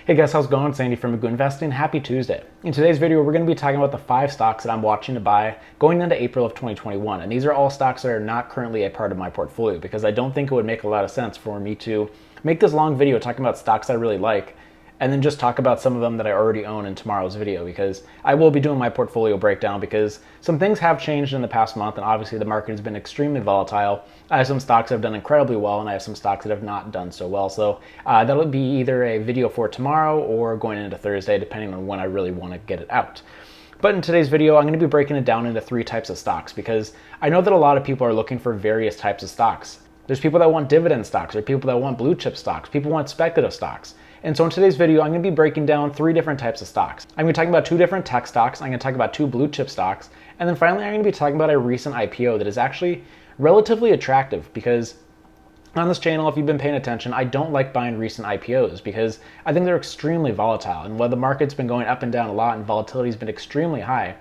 Hey guys, how's it going? Sandy from Good Investing. Happy Tuesday. In today's video, we're going to be talking about the 5 stocks that I'm watching to buy going into April of 2021. And these are all stocks that are not currently a part of my portfolio because I don't think it would make a lot of sense for me to make this long video talking about stocks I really like and then just talk about some of them that I already own in tomorrow's video, because I will be doing my portfolio breakdown because some things have changed in the past month, and obviously the market has been extremely volatile. I have some stocks that have done incredibly well, and I have some stocks that have not done so well. So that'll be either a video for tomorrow or going into Thursday, depending on when I really want to get it out. But in today's video, I'm going to be breaking it down into 3 types of stocks because I know that a lot of people are looking for various types of stocks. There's people that want dividend stocks, or people that want blue chip stocks, people want speculative stocks. And so in today's video, I'm going to be breaking down 3 different types of stocks. I'm going to be talking about 2 different tech stocks, I'm going to talk about 2 blue chip stocks, and then finally I'm going to be talking about a recent IPO that is actually relatively attractive, because on this channel, if you've been paying attention, I don't like buying recent IPOs because I think they're extremely volatile. And while the market's been going up and down a lot and volatility's been extremely high,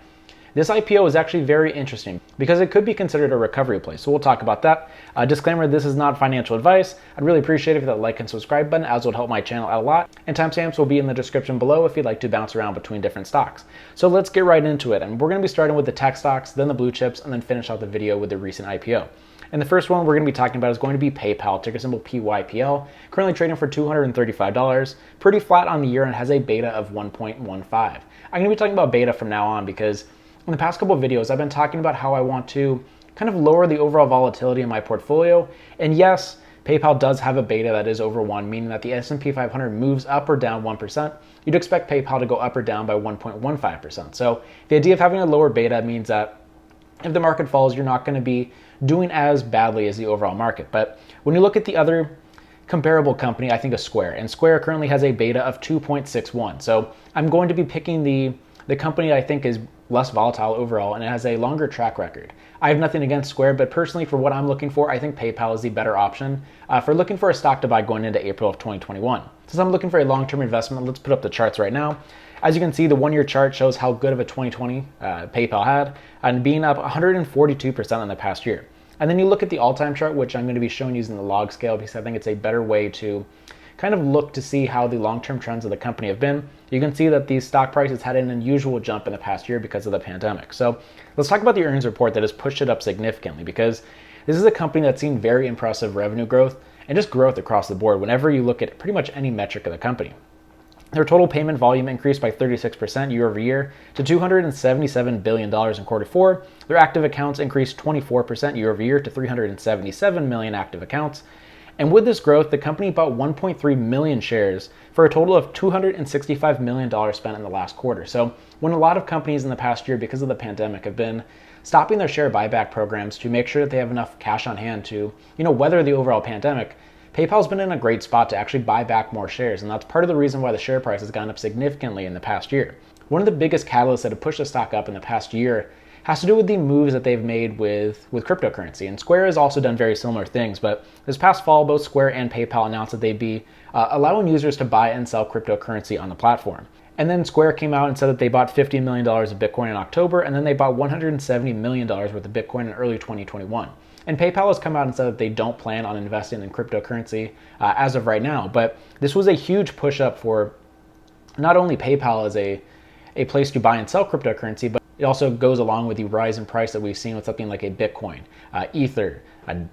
this IPO is actually very interesting because it could be considered a recovery play. So we'll talk about that. Disclaimer, this is not financial advice. I'd really appreciate it if you hit that like and subscribe button, as it would help my channel out a lot. And timestamps will be in the description below if you'd like to bounce around between different stocks. So let's get right into it. And we're going to be starting with the tech stocks, then the blue chips, and then finish out the video with the recent IPO. And the first one we're going to be talking about is going to be PayPal, ticker symbol PYPL, currently trading for $235, pretty flat on the year, and has a beta of 1.15. I'm going to be talking about beta from now on because in the past couple of videos, I've been talking about how I want to kind of lower the overall volatility in my portfolio. And yes, PayPal does have a beta that is over 1, meaning that the S&P 500 moves up or down 1%. You'd expect PayPal to go up or down by 1.15%. So the idea of having a lower beta means that if the market falls, you're not going to be doing as badly as the overall market. But when you look at the other comparable company, I think of Square, and Square currently has a beta of 2.61. So I'm going to be picking the company I think is less volatile overall, and it has a longer track record. I have nothing against Square, but personally for what I'm looking for, I think PayPal is the better option for looking for a stock to buy going into April of 2021. Since I'm looking for a long-term investment, let's put up the charts right now. As you can see, the 1-year chart shows how good of a 2020 PayPal had, and being up 142% in the past year. And then you look at the all-time chart, which I'm going to be showing using the log scale because I think it's a better way to kind of look to see how the long-term trends of the company have been. You can see that these stock prices had an unusual jump in the past year because of the pandemic. So let's talk about the earnings report that has pushed it up significantly, because this is a company that's seen very impressive revenue growth and just growth across the board whenever you look at pretty much any metric of the company. Their total payment volume increased by 36% year over year to $277 billion in quarter 4. Their active accounts increased 24% year over year to 377 million active accounts. And with this growth, the company bought 1.3 million shares for a total of $265 million spent in the last quarter. So when a lot of companies in the past year, because of the pandemic, have been stopping their share buyback programs to make sure that they have enough cash on hand to, weather the overall pandemic, PayPal's been in a great spot to actually buy back more shares. And that's part of the reason why the share price has gone up significantly in the past year. One of the biggest catalysts that have pushed the stock up in the past year has to do with the moves that they've made with cryptocurrency. And Square has also done very similar things, but this past fall, both Square and PayPal announced that they'd be allowing users to buy and sell cryptocurrency on the platform. And then Square came out and said that they bought $50 million of Bitcoin in October, and then they bought $170 million worth of Bitcoin in early 2021. And PayPal has come out and said that they don't plan on investing in cryptocurrency as of right now, but this was a huge push up for not only PayPal as a place to buy and sell cryptocurrency, but it also goes along with the rise in price that we've seen with something like a Bitcoin, Ether,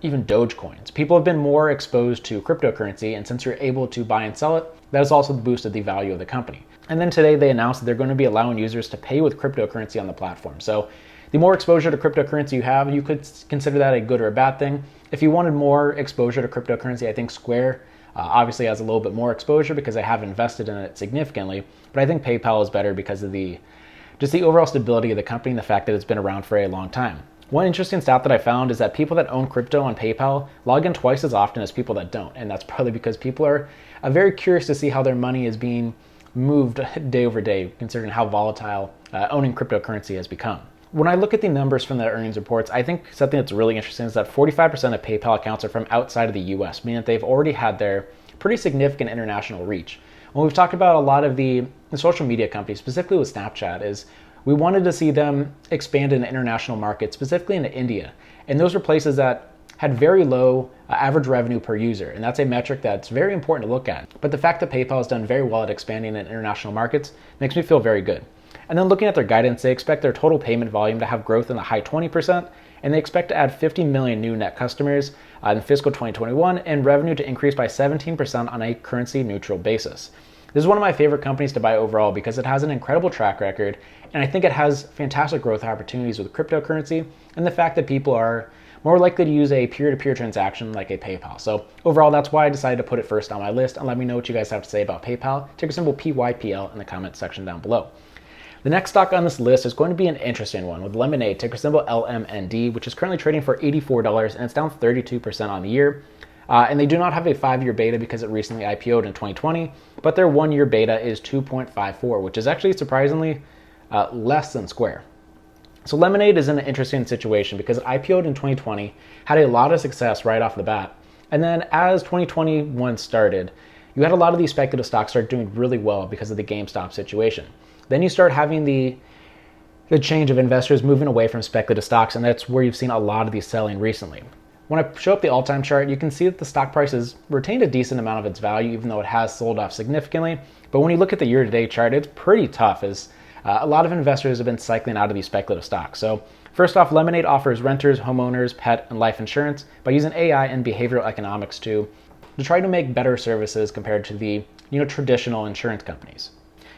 even Dogecoins. People have been more exposed to cryptocurrency, and since you're able to buy and sell it, that has also boosted the value of the company. And then today they announced that they're going to be allowing users to pay with cryptocurrency on the platform. So the more exposure to cryptocurrency you have, you could consider that a good or a bad thing. If you wanted more exposure to cryptocurrency, I think Square obviously has a little bit more exposure because they have invested in it significantly. But I think PayPal is better because of the overall stability of the company and the fact that it's been around for a long time. One interesting stat that I found is that people that own crypto on PayPal log in twice as often as people that don't. And that's probably because people are very curious to see how their money is being moved day over day, considering how volatile owning cryptocurrency has become. When I look at the numbers from the earnings reports, I think something that's really interesting is that 45% of PayPal accounts are from outside of the US, meaning that they've already had their pretty significant international reach. When we've talked about a lot of the social media companies, specifically with Snapchat, is we wanted to see them expand in international markets, specifically into India. And those were places that had very low average revenue per user, and that's a metric that's very important to look at. But the fact that PayPal has done very well at expanding in international markets makes me feel very good. And then looking at their guidance, they expect their total payment volume to have growth in the high 20%, and they expect to add 50 million new net customers in fiscal 2021, and revenue to increase by 17% on a currency neutral basis. This is one of my favorite companies to buy overall because it has an incredible track record, and I think it has fantastic growth opportunities with cryptocurrency and the fact that people are more likely to use a peer-to-peer transaction like a PayPal. So overall, that's why I decided to put it first on my list, and let me know what you guys have to say about PayPal. Ticker symbol PYPL in the comment section down below. The next stock on this list is going to be an interesting one with LMND, ticker symbol LMND, which is currently trading for $84, and it's down 32% on the year. And they do not have a 5-year beta because it recently IPO'd in 2020, but their 1-year beta is 2.54, which is actually surprisingly less than Square. So LMND is in an interesting situation because it IPO'd in 2020, had a lot of success right off the bat, and then as 2021 started, you had a lot of these speculative stocks start doing really well because of the GameStop situation. Then you start having the change of investors moving away from speculative stocks, and that's where you've seen a lot of these selling recently. When I show up the all-time chart, you can see that the stock price has retained a decent amount of its value, even though it has sold off significantly. But when you look at the year-to-date chart, it's pretty tough, as a lot of investors have been cycling out of these speculative stocks. So first off, LMND offers renters, homeowners, pet, and life insurance by using AI and behavioral economics to try to make better services compared to the traditional insurance companies.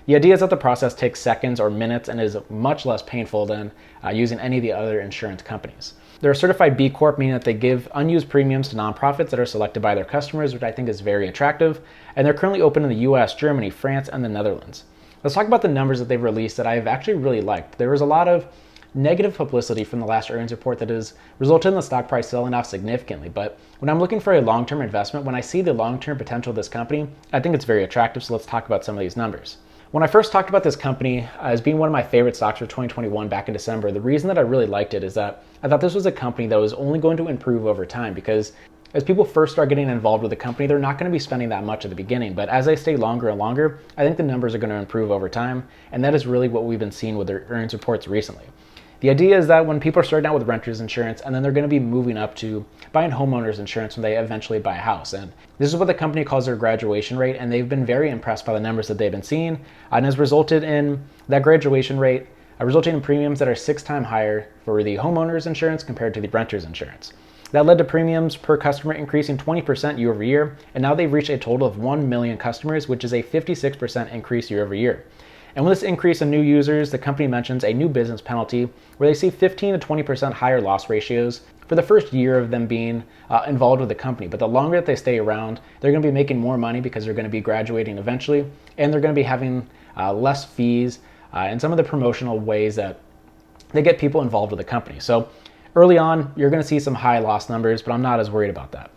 The idea is that the process takes seconds or minutes and is much less painful than using any of the other insurance companies. They're a certified B Corp, meaning that they give unused premiums to nonprofits that are selected by their customers, which I think is very attractive. And they're currently open in the US, Germany, France, and the Netherlands. Let's talk about the numbers that they've released that I've actually really liked. There was a lot of negative publicity from the last earnings report that has resulted in the stock price selling off significantly. But when I'm looking for a long-term investment, when I see the long-term potential of this company, I think it's very attractive. So let's talk about some of these numbers. When I first talked about this company as being one of my favorite stocks for 2021 back in December, the reason that I really liked it is that I thought this was a company that was only going to improve over time, because as people first start getting involved with the company, they're not going to be spending that much at the beginning. But as they stay longer and longer, I think the numbers are going to improve over time. And that is really what we've been seeing with their earnings reports recently. The idea is that when people are starting out with renters insurance, and then they're going to be moving up to buying homeowners insurance when they eventually buy a house. And this is what the company calls their graduation rate, and they've been very impressed by the numbers that they've been seeing, and has resulted in that graduation rate resulting in premiums that are 6 times higher for the homeowners insurance compared to the renters insurance. That led to premiums per customer increasing 20% year over year, and now they've reached a total of 1 million customers, which is a 56% increase year over year. And with this increase in new users, the company mentions a new business penalty where they see 15 to 20% higher loss ratios for the first year of them being involved with the company. But the longer that they stay around, they're going to be making more money because they're going to be graduating eventually, and they're going to be having less fees and some of the promotional ways that they get people involved with the company. So early on, you're going to see some high loss numbers, but I'm not as worried about that.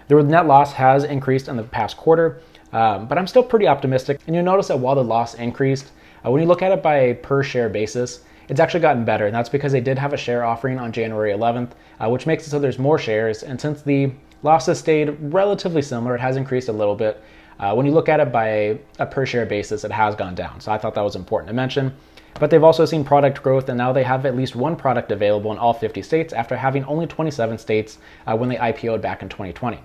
The net loss has increased in the past quarter, but I'm still pretty optimistic. And you'll notice that while the loss increased, when you look at it by a per share basis, it's actually gotten better. And that's because they did have a share offering on January 11th, which makes it so there's more shares. And since the losses stayed relatively similar, it has increased a little bit. When you look at it by a per share basis, it has gone down. So I thought that was important to mention. But they've also seen product growth, and now they have at least one product available in all 50 states after having only 27 states when they IPO'd back in 2020.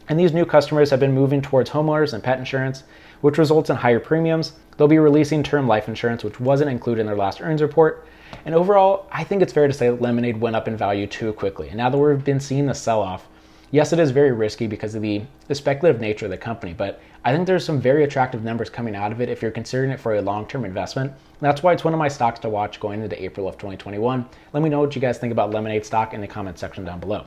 And these new customers have been moving towards homeowners and pet insurance, which results in higher premiums. They'll be releasing term life insurance, which wasn't included in their last earnings report. And overall, I think it's fair to say that LMND went up in value too quickly. And now that we've been seeing the sell-off, yes, it is very risky because of the speculative nature of the company, but I think there's some very attractive numbers coming out of it if you're considering it for a long-term investment. And that's why it's one of my stocks to watch going into April of 2021. Let me know what you guys think about LMND stock in the comment section down below.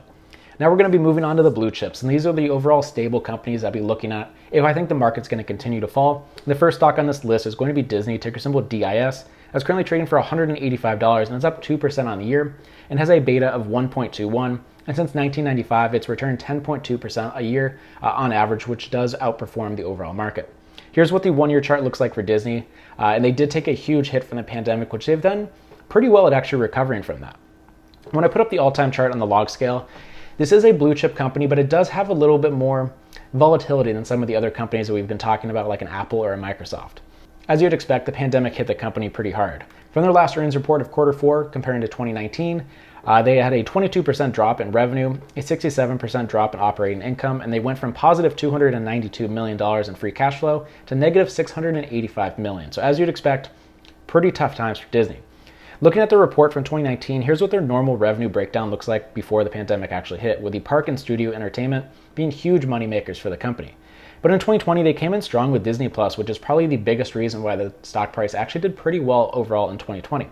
Now we're going to be moving on to the blue chips, and these are the overall stable companies I'll be looking at if I think the market's going to continue to fall. The first stock on this list is going to be Disney, ticker symbol DIS. That's currently trading for $185, and it's up 2% on the year, and has a beta of 1.21. And since 1995, it's returned 10.2% a year on average, which does outperform the overall market. Here's what the one-year chart looks like for Disney, and they did take a huge hit from the pandemic, which they've done pretty well at actually recovering from that. When I put up the all-time chart on the log scale, this is a blue chip company, but it does have a little bit more volatility than some of the other companies that we've been talking about, like an Apple or a Microsoft. As you'd expect, the pandemic hit the company pretty hard. From their last earnings report of quarter 4 comparing to 2019, they had a 22% drop in revenue, a 67% drop in operating income, and they went from positive $292 million in free cash flow to negative $685 million. So as you'd expect, pretty tough times for Disney. Looking at the report from 2019, here's what their normal revenue breakdown looks like before the pandemic actually hit, with the park and studio entertainment being huge money makers for the company. But in 2020, they came in strong with Disney Plus, which is probably the biggest reason why the stock price actually did pretty well overall in 2020.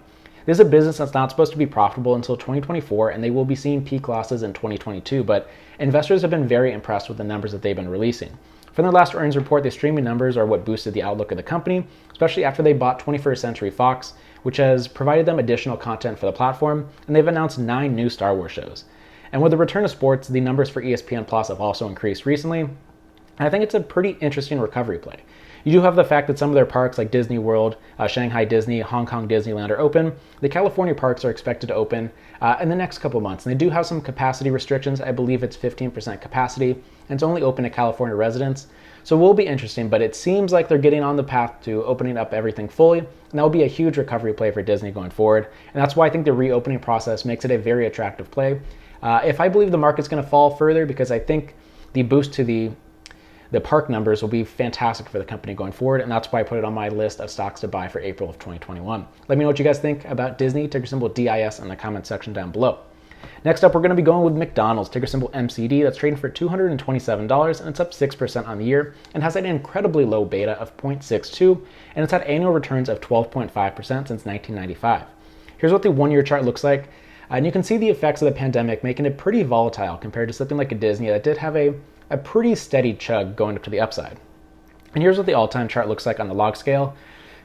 This is a business that's not supposed to be profitable until 2024, and they will be seeing peak losses in 2022, but investors have been very impressed with the numbers that they've been releasing. From their last earnings report, the streaming numbers are what boosted the outlook of the company, especially after they bought 21st Century Fox, which has provided them additional content for the platform, and they've announced 9 new Star Wars shows. And with the return of sports, the numbers for ESPN Plus have also increased recently, and I think it's a pretty interesting recovery play. You do have the fact that some of their parks like Disney World, Shanghai Disney, Hong Kong Disneyland are open. The California parks are expected to open in the next couple months. And they do have some capacity restrictions. I believe it's 15% capacity, and it's only open to California residents. So it will be interesting, but it seems like they're getting on the path to opening up everything fully. And that will be a huge recovery play for Disney going forward. And that's why I think the reopening process makes it a very attractive play. If I believe the market's going to fall further, because I think the boost to the park numbers will be fantastic for the company going forward, and that's why I put it on my list of stocks to buy for April of 2021. Let me know what you guys think about Disney, ticker symbol DIS, in the comment section down below. Next up, we're going to be going with McDonald's, ticker symbol MCD, that's trading for $227, and it's up 6% on the year, and has an incredibly low beta of 0.62, and it's had annual returns of 12.5% since 1995. Here's what the one-year chart looks like, and you can see the effects of the pandemic making it pretty volatile compared to something like a Disney that did have a pretty steady chug going up to the upside. And here's what the all-time chart looks like on the log scale,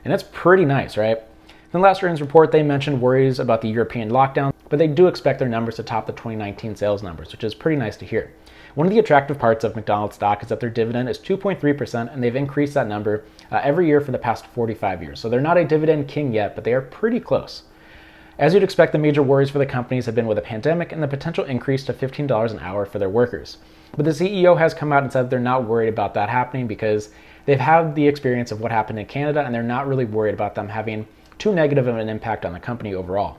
and it's pretty nice, right? In the last earnings report, they mentioned worries about the European lockdown, but they do expect their numbers to top the 2019 sales numbers, which is pretty nice to hear. One of the attractive parts of McDonald's stock is that their dividend is 2.3%, and they've increased that number every year for the past 45 years. So they're not a dividend king yet, but they are pretty close. As you'd expect, the major worries for the companies have been with the pandemic and the potential increase to $15 an hour for their workers. But the CEO has come out and said they're not worried about that happening because they've had the experience of what happened in Canada, and they're not really worried about them having too negative of an impact on the company overall.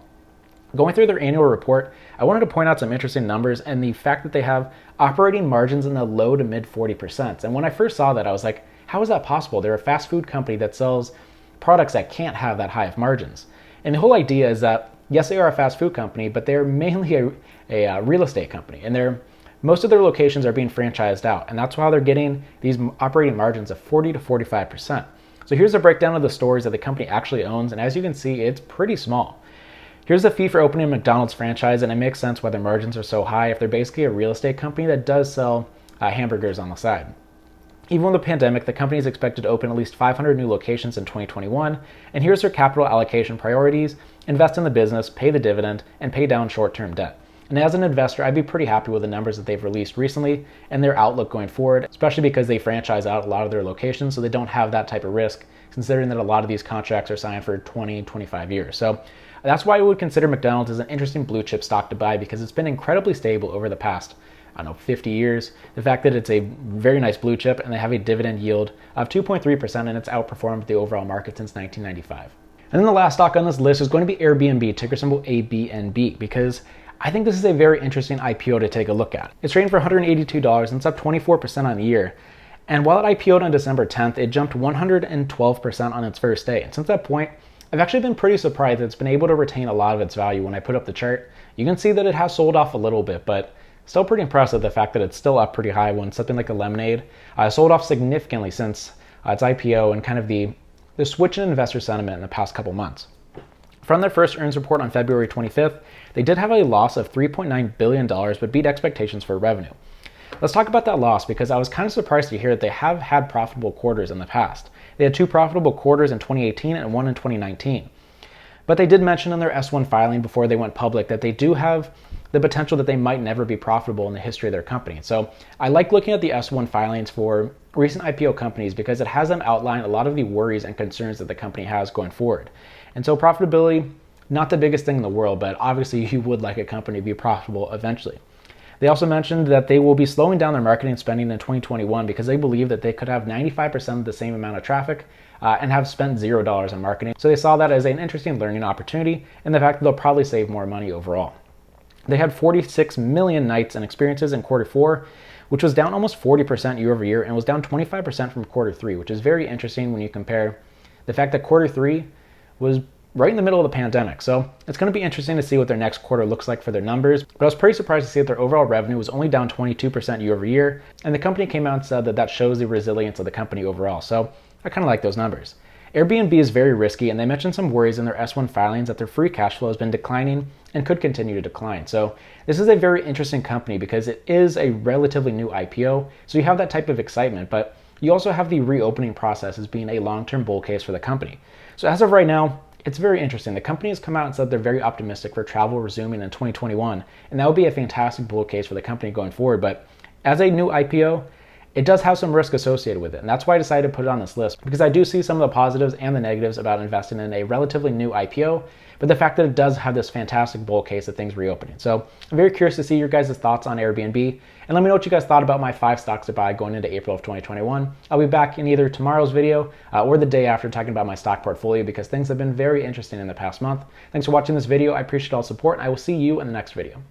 Going through their annual report, I wanted to point out some interesting numbers and the fact that they have operating margins in the low to mid 40%. And when I first saw that, I was like, how is that possible? They're a fast food company that sells products that can't have that high of margins. And the whole idea is that, yes, they are a fast food company, but they're mainly a real estate company, and most of their locations are being franchised out, and that's why they're getting these operating margins of 40 to 45%. So here's a breakdown of the stores that the company actually owns, and as you can see, it's pretty small. Here's the fee for opening a McDonald's franchise, and it makes sense why their margins are so high if they're basically a real estate company that does sell hamburgers on the side. Even with the pandemic, the company is expected to open at least 500 new locations in 2021, and here's their capital allocation priorities: invest in the business, pay the dividend, and pay down short-term debt. And as an investor, I'd be pretty happy with the numbers that they've released recently and their outlook going forward, especially because they franchise out a lot of their locations, so they don't have that type of risk, considering that a lot of these contracts are signed for 20, 25 years. So that's why I would consider McDonald's as an interesting blue chip stock to buy, because it's been incredibly stable over the past, 50 years. The fact that it's a very nice blue chip and they have a dividend yield of 2.3%, and it's outperformed the overall market since 1995. And then the last stock on this list is going to be Airbnb, ticker symbol ABNB, because I think this is a very interesting IPO to take a look at. It's trading for $182 and it's up 24% on the year. And while it IPO'd on December 10th, it jumped 112% on its first day. And since that point, I've actually been pretty surprised that it's been able to retain a lot of its value. When I put up the chart, you can see that it has sold off a little bit, but still pretty impressive the fact that it's still up pretty high when something like a LMND sold off significantly since its IPO and kind of the switch in investor sentiment in the past couple months. From their first earnings report on February 25th, they did have a loss of $3.9 billion, but beat expectations for revenue. Let's talk about that loss, because I was kind of surprised to hear that they have had profitable quarters in the past. They had 2 profitable quarters in 2018 and 1 in 2019. But they did mention in their S1 filing before they went public that they do have the potential that they might never be profitable in the history of their company. So I like looking at the S1 filings for recent IPO companies because it has them outline a lot of the worries and concerns that the company has going forward. And so profitability, not the biggest thing in the world, but obviously you would like a company to be profitable eventually. They also mentioned that they will be slowing down their marketing spending in 2021 because they believe that they could have 95% of the same amount of traffic and have spent $0 on marketing. So they saw that as an interesting learning opportunity and the fact that they'll probably save more money overall. They had 46 million nights and experiences in quarter 4, which was down almost 40% year over year and was down 25% from quarter 3, which is very interesting when you compare the fact that quarter 3 was right in the middle of the pandemic. So it's going to be interesting to see what their next quarter looks like for their numbers. But I was pretty surprised to see that their overall revenue was only down 22% year over year. And the company came out and said that that shows the resilience of the company overall. So I kind of like those numbers. Airbnb is very risky, and they mentioned some worries in their S1 filings that their free cash flow has been declining and could continue to decline. So this is a very interesting company because it is a relatively new IPO. So you have that type of excitement, but you also have the reopening process as being a long-term bull case for the company. So as of right now, it's very interesting. The company has come out and said they're very optimistic for travel resuming in 2021, and that would be a fantastic bull case for the company going forward. But as a new IPO, it does have some risk associated with it, and that's why I decided to put it on this list, because I do see some of the positives and the negatives about investing in a relatively new IPO, but the fact that it does have this fantastic bull case of things reopening. So I'm very curious to see your guys' thoughts on Airbnb, and let me know what you guys thought about my 5 stocks to buy going into April of 2021. I'll be back in either tomorrow's video or the day after talking about my stock portfolio, because things have been very interesting in the past month. Thanks for watching this video. I appreciate all the support, and I will see you in the next video.